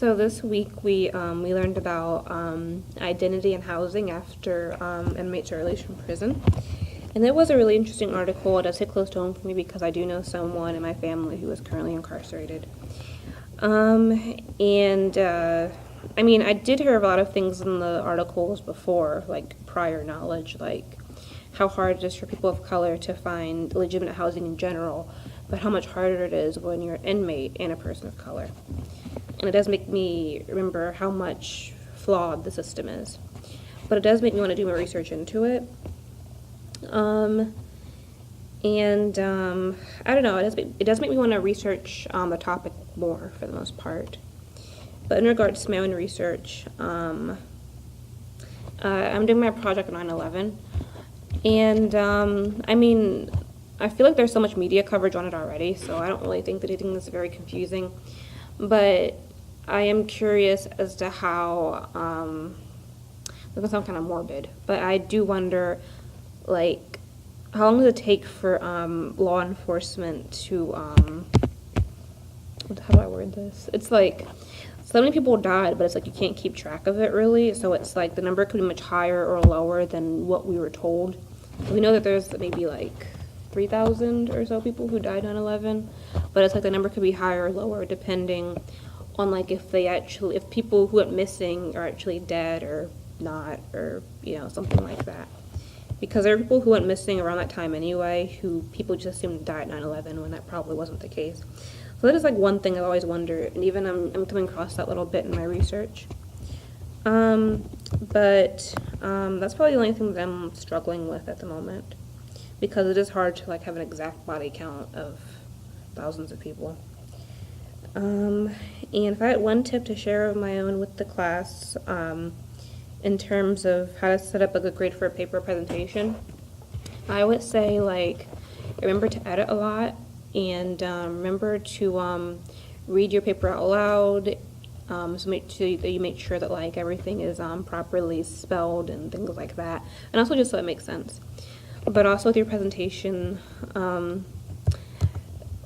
So this week we learned about identity and housing after inmates are released from prison, and it was a really interesting article. It does hit close to home for me because I do know someone in my family who is currently incarcerated. And I mean, I did hear a lot of things in the articles before, like prior knowledge, like how hard it is for people of color to find legitimate housing in general, but how much harder it is when you're an inmate and a person of color. And it does make me remember how much flawed the system is. But it does make me want to do more research into it. I don't know, it does make me want to research the topic more for the most part. But in regards to my own research, I'm doing my project on 9/11. And I mean, I feel like there's so much media coverage on it already, so I don't really think that anything is very confusing. But I am curious as to how, this gonna sound kind of morbid, but I do wonder, like, how long does it take for law enforcement to, how do I word this? It's like, so many people died, but it's like you can't keep track of it really, so it's like the number could be much higher or lower than what we were told. We know that there's maybe like 3,000 or so people who died on 11, but it's like the number could be higher or lower depending on like if people who went missing are actually dead or not, or something like that. Because there are people who went missing around that time anyway, who people just assumed died at 9/11 when that probably wasn't the case. So that is like one thing I've always wondered, and even I'm coming across that little bit in my research. But that's probably the only thing that I'm struggling with at the moment, because it is hard to like have an exact body count of thousands of people. And if I had one tip to share of my own with the class, in terms of how to set up a good grade for a paper presentation, I would say like remember to edit a lot, and remember to read your paper out loud. So make sure that you make sure that like everything is properly spelled and things like that, and also just so it makes sense. But also with your presentation,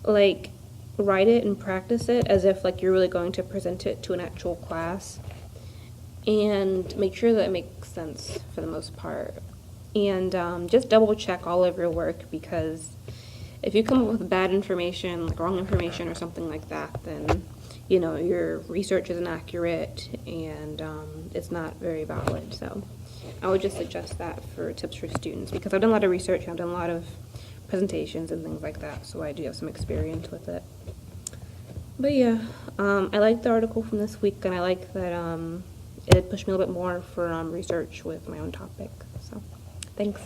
like write it and practice it as if like you're really going to present it to an actual class, and make sure that it makes sense for the most part. And just double check all of your work, because if you come up with bad information, like wrong information or something like that, then your research isn't accurate and it's not very valid. So I would just suggest that for tips for students, because I've done a lot of research and I've done a lot of presentations and things like that, so I do have some experience with it. But yeah, I like the article from this week, and I like that it pushed me a little bit more for research with my own topic. So thanks.